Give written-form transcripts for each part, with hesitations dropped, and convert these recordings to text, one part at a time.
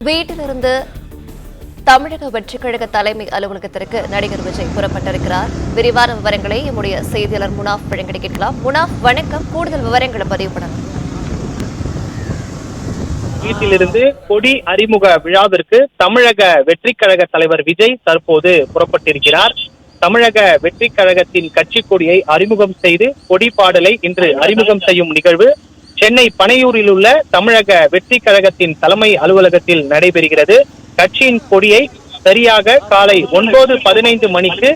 வீட்டிலிருந்து தமிழக வெற்றிக் கழக தலைமை அலுவலகத்திற்கு நடிகர் விஜய் புறப்பட்டிருக்கிறார். விரிவான விவரங்களை நம்முடைய செய்தியாளர் முனாஃப் வழங்கி கேட்கலாம். முனாஃப், வணக்கம். கூடுதல் விவரங்களை பதிவு பண்ணலாம். வீட்டிலிருந்து கொடி அறிமுக விழாவிற்கு தமிழக வெற்றிக் கழக தலைவர் விஜய் தற்போது புறப்பட்டிருக்கிறார். தமிழக வெற்றிக் கழகத்தின் கட்சி கொடியை அறிமுகம் செய்து கொடி பாடலை இன்று அறிமுகம் செய்யும் நிகழ்வு சென்னை பனையூரில் உள்ள தமிழக வெற்றிக் கழகத்தின் தலைமை அலுவலகத்தில் நடைபெறுகிறது. கட்சியின் கொடியை சரியாக காலை 9:15 மணிக்கு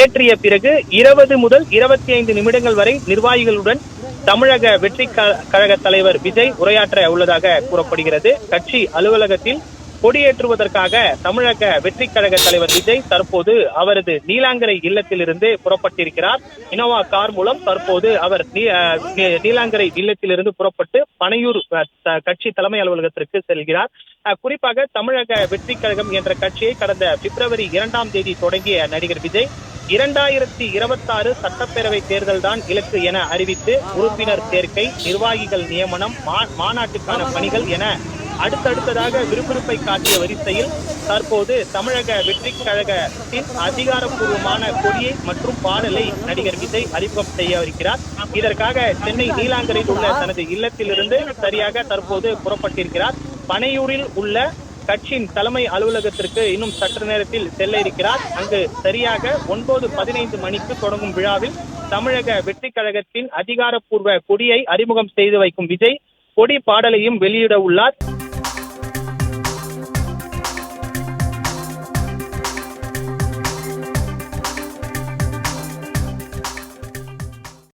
ஏற்றிய பிறகு 20 முதல் 25 நிமிடங்கள் வரை நிர்வாகிகளுடன் தமிழக வெற்றிக் கழக தலைவர் விஜய் உரையாற்ற உள்ளதாக கூறப்படுகிறது. கட்சி அலுவலகத்தில் கொடியேற்றுவதற்காக தமிழக வெற்றிக் கழக தலைவர் விஜய் தற்போது அவரது நீலாங்கரை இல்லத்திலிருந்து புறப்பட்டிருக்கிறார். இனோவா கார் மூலம் தற்போது அவர் நீலாங்கரை இல்லத்திலிருந்து புறப்பட்டு பனையூர் கட்சி தலைமை அலுவலகத்திற்கு செல்கிறார். குறிப்பாக தமிழக வெற்றிக் கழகம் என்ற கட்சியை கடந்த பிப்ரவரி 2ஆம் தேதி தொடங்கிய நடிகர் விஜய் 2026 சட்டப்பேரவை தேர்தல் தான் இலக்கு என அறிவித்து உறுப்பினர் சேர்க்கை, நிர்வாகிகள் நியமனம், மாநாட்டுக்கான பணிகள் என அடுத்தடுத்ததாக விறுவிறுப்பை காட்டிய வரிசையில் தற்போது தமிழக வெற்றிக் கழகத்தின் அதிகாரப்பூர்வமான கொடியை மற்றும் பாடலை நடிகர் விஜய் அறிமுகம் செய்ய இருக்கிறார். இதற்காக சென்னை நீலாங்கரையில் உள்ள தனது இல்லத்திலிருந்து சரியாக தற்போது புறப்பட்டிருக்கிறார். பனையூரில் உள்ள கட்சியின் தலைமை அலுவலகத்திற்கு இன்னும் சற்று நேரத்தில் செல்ல இருக்கிறார். அங்கு சரியாக 9:15 மணிக்கு தொடங்கும் விழாவில் தமிழக வெற்றிக் கழகத்தின் அதிகாரப்பூர்வ கொடியை அறிமுகம் செய்து வைக்கும் விஜய் கொடி பாடலையும் வெளியிட உள்ளார்.